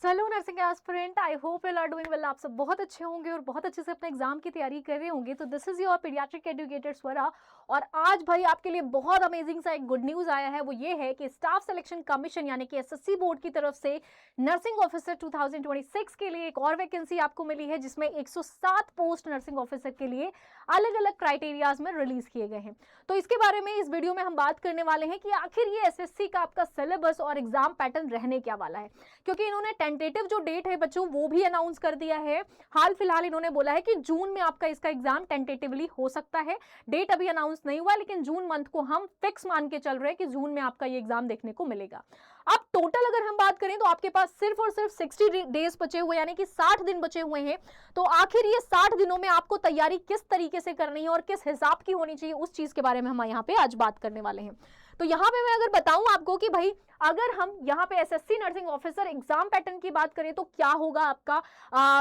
Hello nursing aspirant, I hope you are doing well. आप सब बहुत अच्छे होंगे और बहुत अच्छे से अपने एग्जाम की तैयारी कर रहे होंगे। तो this is your paediatric educator Swara. और आज भाई आपके लिए बहुत अमेजिंग सा एक गुड न्यूज़ आया है। वो ये है कि स्टाफ सिलेक्शन कमीशन यानी कि एसएससी बोर्ड की तरफ से नर्सिंग ऑफिसर 2026 के लिए एक और वैकेंसी आपको मिली है, जिसमें 107 पोस्ट नर्सिंग ऑफिसर के लिए अलग अलग क्राइटेरियाज में रिलीज किए गए हैं। तो इसके बारे में इस वीडियो में हम बात करने वाले हैं कि आखिर ये एसएससी का आपका सिलेबस और एग्जाम पैटर्न रहने क्या वाला है, क्योंकि इन्होंने टेंटेटिव जो डेट है बच्चों वो भी अनाउंस कर दिया है। हाल फिलहाल इन्होंने बोला है कि जून में आपका इसका एग्जाम टेंटेटिवली हो सकता है। डेट अभी अनाउंस नहीं हुआ, लेकिन जून मंथ को हम फिक्स मान के चल रहे हैं कि जून में आपका ये एग्जाम देखने को मिलेगा। अब टोटल अगर हम बात करें तो आपके पास सिर्फ और सिर्फ 60 डेज बचे हुए, यानी कि 60 दिन बचे हुए हैं। तो आखिर ये 60 दिनों में आपको तैयारी किस तरीके से करनी है और किस हिसाब की होनी चाहिए, उस चीज के बारे में हम यहाँ पे आज बात करने वाले हैं। तो यहाँ पे मैं अगर बताऊं आपको कि भाई अगर हम यहाँ पे SSC nursing officer exam pattern की बात करें तो क्या होगा आपका,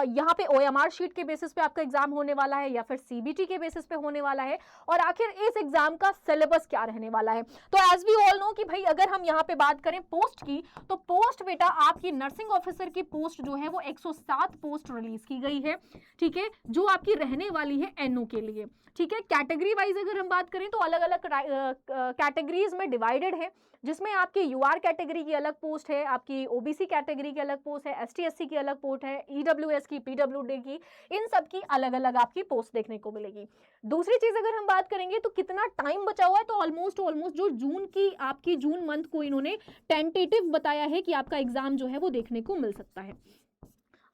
यहाँ पे ओएमआर शीट के बेसिस पे आपका एग्जाम होने वाला है या फिर सीबीटी के बेसिस पे होने वाला है, और आखिर इस एग्जाम का सिलेबस क्या रहने वाला है। तो एज वी ऑल नो कि भाई अगर हम यहाँ पे बात करें पोस्ट की, तो पोस्ट बेटा आपकी नर्सिंग ऑफिसर की पोस्ट जो है वो 107 पोस्ट रिलीज की गई है, ठीक है, जो आपकी रहने वाली है एनओ के लिए। ठीक है, कैटेगरी वाइज अगर हम बात करें तो अलग अलग कैटेगरीज में डिवाइडेड है, जिसमें आपकी यूआर कैटेगरी की अलग पोस्ट है, आपकी ओबीसी कैटेगरी की अलग पोस्ट है, एसटी एससी की अलग पोस्ट है, ईडब्ल्यूएस की, पीडब्ल्यूडी की, इन सब की अलग अलग आपकी पोस्ट देखने को मिलेगी। दूसरी चीज अगर हम बात करेंगे तो कितना टाइम बचा हुआ है, तो ऑलमोस्ट जो जून की आपकी जून मंथ को इन्होंने टेंटेटिव बताया है कि आपका एग्जाम जो है वो देखने को मिल सकता है।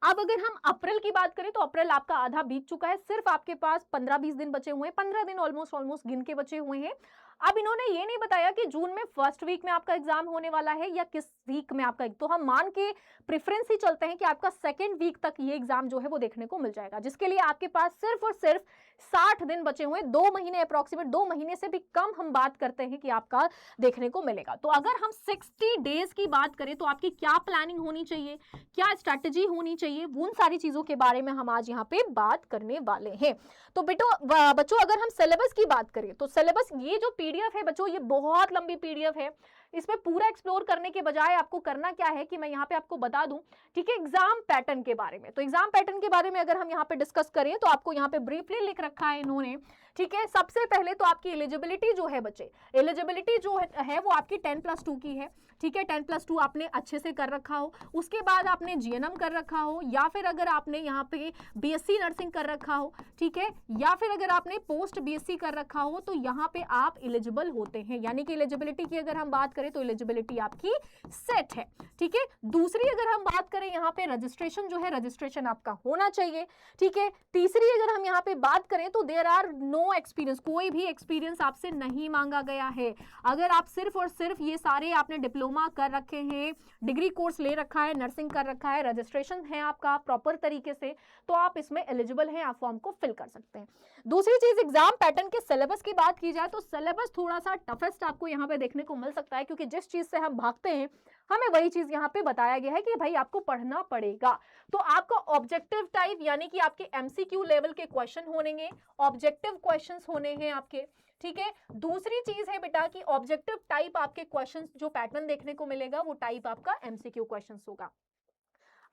अब अगर हम अप्रैल की बात करें तो अप्रैल आपका आधा बीत चुका है, सिर्फ आपके पास 15-20 दिन बचे हुए हैं, 15 दिन ऑलमोस्ट गिन के बचे हुए हैं। अब इन्होंने ये नहीं बताया कि जून में फर्स्ट वीक में आपका एग्जाम होने वाला है या किस वीक में आपका, तो हम मान के प्रेफरेंस ही चलते हैं कि आपका सेकेंड वीक तक ये एग्जाम जो है वो देखने को मिल जाएगा, जिसके लिए आपके पास सिर्फ और सिर्फ 60 दिन बचे हुए, 2 महीने अप्रोक्सीमेट, 2 महीने से भी कम हम बात करते हैं कि आपका देखने को मिलेगा। तो अगर हम 60 डेज की बात करें तो आपकी क्या प्लानिंग होनी चाहिए, क्या स्ट्रैटेजी होनी चाहिए, उन सारी चीजों के बारे में हम आज यहाँ पे बात करने वाले हैं। तो बच्चों अगर हम सिलेबस की बात करें तो सिलेबस, ये जो पीडीएफ है बच्चों, ये बहुत लंबी पीडीएफ है। इसमें पूरा एक्सप्लोर करने के बजाय आपको करना क्या है कि मैं यहाँ पे आपको बता दूं, ठीक है, एग्जाम पैटर्न के बारे में। तो एग्जाम पैटर्न के बारे में अगर हम यहाँ पे डिस्कस करें तो आपको यहाँ पे ब्रीफली लिख रखा है इन्होंने, ठीक है। सबसे पहले तो आपकी एलिजिबिलिटी जो है बच्चे, एलिजिबिलिटी जो है वो आपकी 10+2 की है, ठीक है। 10+2 आपने अच्छे से कर रखा हो, उसके बाद आपने जीएनएम कर रखा हो, या फिर अगर आपने यहाँ पे बीएससी नर्सिंग कर रखा हो, ठीक है, या फिर अगर आपने पोस्ट बीएससी कर रखा हो, तो यहाँ पे आप एलिजिबल होते हैं। यानी कि एलिजिबिलिटी की अगर हम बात करें तो एलिजिबिलिटी आपकी सेट है, ठीक है। दूसरी अगर हम बात करें यहाँ पे रजिस्ट्रेशन जो है, रजिस्ट्रेशन आपका होना चाहिए, ठीक है। तीसरी अगर हम यहाँ पे बात करें तो देयर आर नो एक्सपीरियंस, कोई भी एक्सपीरियंस आपसे नहीं मांगा गया है। अगर आप सिर्फ और सिर्फ ये सारे आपने डिप्लोमा कर रखे हैं, डिग्री कोर्स ले रखा है, नर्सिंग कर रखा है, रजिस्ट्रेशन है आपका प्रॉपर तरीके से, तो आप इसमें एलिजिबल हैं, आप फॉर्म को फिल कर सकते हैं। दूसरी चीज, एग्जाम पैटर्न के सिलेबस की बात की जाए तो सिलेबस थोड़ा सा टफेस्ट आपको यहाँ पे देखने को मिल सकता है, क्योंकि जिस चीज से हम भागते हैं हमें वही चीज यहाँ पे बताया गया है कि भाई आपको पढ़ना पड़ेगा। तो आपका ऑब्जेक्टिव टाइप यानी कि आपके एमसीक्यू लेवल के क्वेश्चन होंगे, ऑब्जेक्टिव क्वेश्चंस होने हैं आपके, ठीक है। दूसरी चीज है बेटा कि ऑब्जेक्टिव टाइप आपके क्वेश्चंस जो पैटर्न देखने को मिलेगा वो टाइप आपका एमसीक्यू क्वेश्चंस होगा।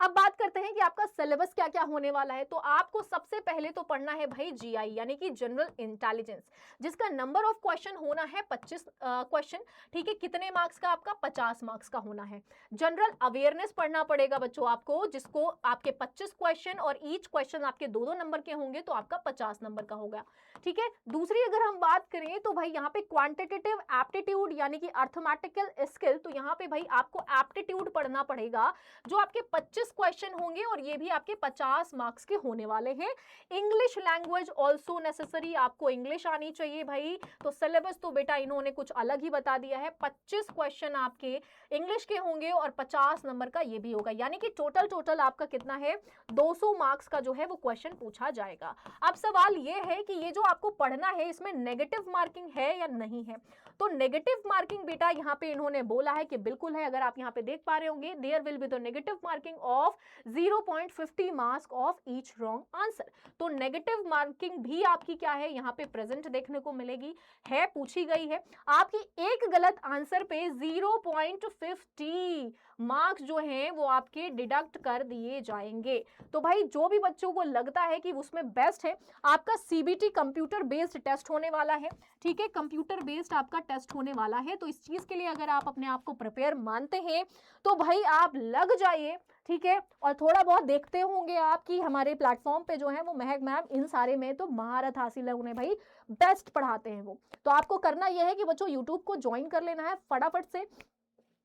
अब बात करते हैं कि आपका सिलेबस क्या क्या होने वाला है। तो आपको सबसे पहले तो पढ़ना है भाई जीआई यानी कि जनरल इंटेलिजेंस, जिसका नंबर ऑफ क्वेश्चन होना है 25 क्वेश्चन, ठीक है। कितने मार्क्स का? आपका 50 मार्क्स का होना है। जनरल अवेयरनेस पढ़ना पड़ेगा बच्चों आपको, जिसको आपके 25 क्वेश्चन और ईच क्वेश्चन आपके 2-2 नंबर के होंगे, तो आपका 50 नंबर का होगा, ठीक है। दूसरी अगर हम बात करें तो भाई यहाँ पे क्वांटिटेटिव एप्टीट्यूड यानी कि अर्थमेटिकल स्किल, तो यहाँ पे भाई आपको एप्टीट्यूड पढ़ना पड़ेगा, जो आपके 25 क्वेश्चन होंगे और ये भी आपके 50 मार्क्स के होने वाले हैं। इंग्लिश लैंग्वेज ऑल्सो नेसेसरी, आपको इंग्लिश आनी चाहिए भाई। तो सिलेबस तो बेटा इन्होंने कुछ अलग ही बता दिया है, 25 क्वेश्चन आपके इंग्लिश के होंगे और 50 नंबर का ये भी होगा, यानी कि टोटल आपका कितना है, 200 मार्क्स का जो है वो क्वेश्चन पूछा जाएगा। अब सवाल ये है कि ये जो आपको पढ़ना है इसमें नेगेटिव मार्किंग है या नहीं है। तो नेगेटिव मार्किंग बेटा यहाँ पे इन्होंने बोला है कि बिल्कुल है। अगर आप यहाँ पे देख पा रहे होंगे, there will be the negative marking of 0.50 marks of each wrong answer. तो नेगेटिव मार्किंग भी आपकी क्या है, यहाँ पे प्रेजेंट देखने को मिलेगी, है, पूछी गई है। आपकी एक गलत आंसर पे 0.50 मार्क्स जो हैं वो आपके डिडक्ट कर दिए जाएंगे। तो भाई जो भी बच्चों को लगता है कि उसमें बेस्ट है, आपका सीबीटी कंप्यूटर बेस्ड टेस्ट होने वाला है, ठीक है, कंप्यूटर बेस्ड आपका टेस्ट होने वाला है। तो इस चीज के लिए अगर आप अपने आप को प्रिपेयर मानते हैं तो भाई आप लग जाइए, ठीक है। और थोड़ा बहुत देखते होंगे आप कि हमारे प्लेटफॉर्म पे जो है वो महक मैम इन सारे में तो महारत हासिल है, उन्हें भाई बेस्ट पढ़ाते हैं वो। तो आपको करना यह है कि बच्चों यूट्यूब को ज्वाइन कर लेना है फटाफट से।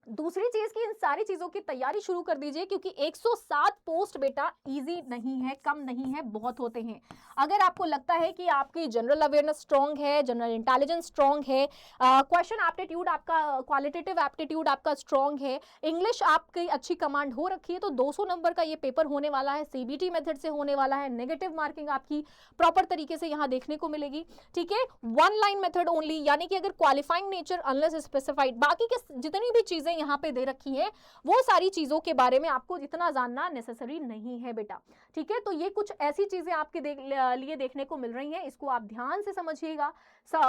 दूसरी चीज की इन सारी चीजों की तैयारी शुरू कर दीजिए, क्योंकि 107 पोस्ट बेटा इजी नहीं है, कम नहीं है, बहुत होते हैं। अगर आपको लगता है कि आपकी जनरल अवेयरनेस स्ट्रांग है, जनरल इंटेलिजेंस स्ट्रांग है, क्वेश्चन एप्टीट्यूड आपका, क्वालिटेटिव एप्टीट्यूड आपका स्ट्रांग है, इंग्लिश आपकी अच्छी कमांड हो रखी है, तो 200 नंबर का ये पेपर होने वाला है, सीबीटी मेथड से होने वाला है। नेगेटिव मार्किंग आपकी प्रॉपर तरीके से यहाँ देखने को मिलेगी, ठीक है। वन लाइन मेथड ओनली, यानी कि अगर क्वालिफाइंग नेचर अनलेस स्पेसिफाइड, बाकी के जितनी भी चीजें यहाँ पे दे रखी है वो सारी चीजों के बारे में आपको इतना जानना नेसेसरी नहीं है बेटा, ठीक है। तो ये कुछ ऐसी चीजें आपके लिए देखने को मिल रही हैं, इसको आप ध्यान से समझिएगा।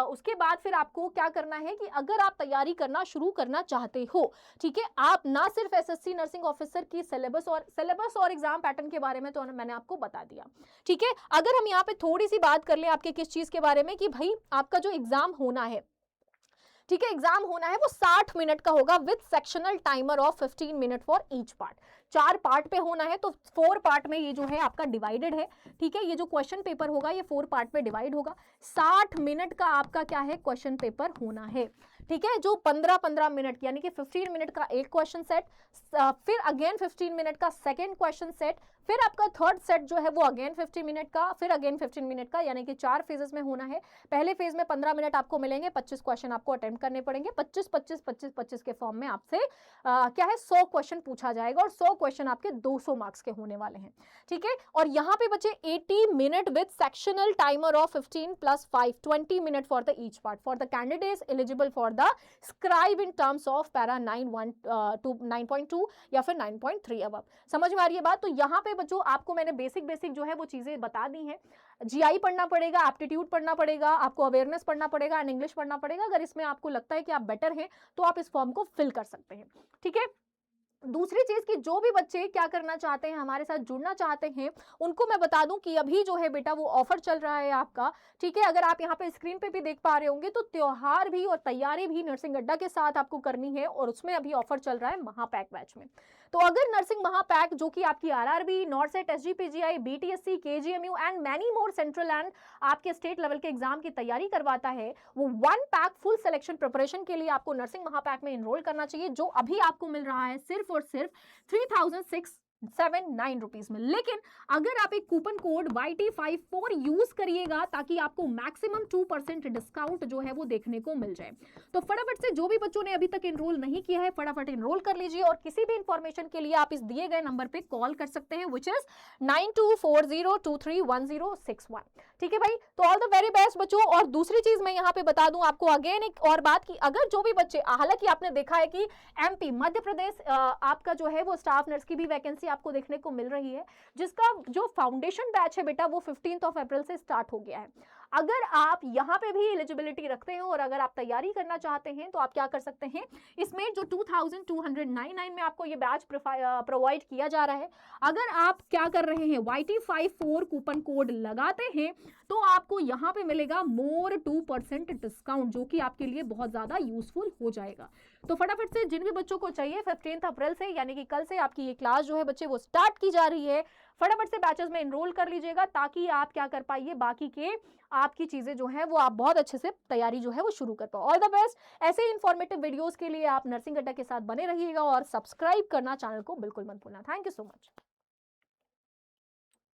उसके बाद फिर आपको क्या करना है कि अगर आप तैयारी करना शुरू करना चाहते हो, ठीक है, आप ना सिर्फ एसएससी नर्सिंग ऑफिसर की सिलेबस और एग्जाम पैटर्न के बारे में तो मैंने आपको बता दिया, ठीक है। अगर हम यहाँ पे थोड़ी सी बात कर लें आपके किस चीज के बारे में, कि भाई आपका जो एग्जाम होना है, ठीक है, एग्जाम होना है वो 60 मिनट का होगा with sectional timer of 15 minute for each part. 4 part पे होना है, तो 4 पार्ट में ये जो है आपका डिवाइडेड है, ठीक है। ये जो क्वेश्चन पेपर होगा ये 4 पार्ट में डिवाइड होगा। 60 मिनट का आपका क्या है क्वेश्चन पेपर होना है, ठीक है। जो 15-15 मिनट यानी कि 15 मिनट का एक क्वेश्चन सेट, फिर अगेन 15 मिनट का सेकेंड क्वेश्चन सेट, फिर आपका थर्ड सेट जो है वो अगेन 15 मिनट का, फिर अगेन 15 मिनट का, यानी कि 4 फेजेस में होना है। पहले फेज में 15 मिनट आपको मिलेंगे, 25 क्वेश्चन आपको अटेम्प्ट करने पड़ेंगे। 25-25-25-25 के फॉर्म में आपसे क्या है 100 क्वेश्चन पूछा जाएगा, और 100 क्वेश्चन आपके 200 मार्क्स के होने वाले हैं, ठीक है। और यहाँ पे बचे 80 minute with sectional timer of 15 + 5 20 minute for the each part for the candidates eligible for the scribe in terms of para 9.2 या फिर 9.3 अब समझ में आ रही है बात। तो यहाँ पे बच्चों आपको मैंने बेसिक जो है वो चीजें बता दी हैं। जीआई पढ़ना पड़ेगा, एप्टीट्यूड पढ़ना पड़ेगा, आपको अवेयरनेस पढ़ना पड़ेगा एंड इंग्लिश पढ़ना पड़ेगा। अगर इसमें आपको लगता है कि आप बेटर हैं तो आप इस फॉर्म को फिल कर सकते हैं, ठीक है। दूसरी चीज की जो भी बच्चे क्या करना चाहते हैं, हमारे साथ जुड़ना चाहते हैं, उनको मैं बता दूं कि अभी जो है बेटा वो ऑफर चल रहा है आपका, ठीक है। अगर आप यहाँ पे स्क्रीन पे भी देख पा रहे होंगे तो त्योहार भी और तैयारी भी नर्सिंग अड्डा के साथ आपको करनी है, और उसमें अभी ऑफर चल रहा है महापैक बैच में। तो अगर नर्सिंग महापैक जो कि आपकी RRB, नॉर्सेट, SGPGI, BTSC, KGMU and many more central and आपके स्टेट लेवल के एग्जाम की तैयारी करवाता है, वो 1 पैक फुल सिलेक्शन प्रिपरेशन के लिए आपको नर्सिंग महापैक में एनरोल करना चाहिए, जो अभी आपको मिल रहा है सिर्फ और सिर्फ 3679 रुपीज में। लेकिन अगर आप एक कूपन कोड YT54 यूज करिएगा ताकि आपको मैक्सिमम 2% डिस्काउंट जो है वो देखने को मिल जाए। तो फटाफट से जो भी बच्चों ने अभी तक एनरोल नहीं किया है फटाफट एनरोल कर लीजिए, और किसी भी इंफॉर्मेशन के लिए आप इस दिए गए नंबर पे कॉल कर सकते हैं, विच इज 9240231061, ठीक है भाई। तो ऑल द वेरी बेस्ट बच्चों। और दूसरी चीज मैं यहाँ पे बता दूं आपको अगेन एक और बात की, अगर जो भी बच्चे, हालांकि आपने देखा है कि एमपी मध्य प्रदेश आपका जो है वो स्टाफ नर्स की भी वैकेंसी आपको देखने को मिल रही है, जिसका जो फाउंडेशन बैच है बेटा वो 15 अप्रैल से स्टार्ट हो गया है। अगर आप यहाँ पे भी एलिजिबिलिटी रखते हैं और अगर आप तैयारी करना चाहते हैं तो आप क्या कर सकते हैं, इसमें जो 2299 में आपको ये बैच प्रोवाइड किया जा रहा है, अगर आप क्या कर रहे हैं YT54 कूपन कोड लगाते हैं तो आपको यहाँ पे मिलेगा मोर 2% डिस्काउंट, जो कि आपके लिए बहुत ज्यादा यूजफुल हो जाएगा। तो फटाफट से जिन भी बच्चों को चाहिए 15 अप्रैल से यानी कि कल से आपकी ये क्लास जो है बच्चे वो स्टार्ट की जा रही है, फटाफट से बैचेस में एनरोल कर लीजिएगा ताकि आप क्या कर पाइए, बाकी के आपकी चीजें जो है वो आप बहुत अच्छे से तैयारी जो है वो शुरू कर पाओ। All the best. ऐसे इंफॉर्मेटिव वीडियोस के लिए आप नर्सिंग अड्डा के साथ बने रहिएगा और सब्सक्राइब करना चैनल को बिल्कुल मत भूलना। Thank you so much.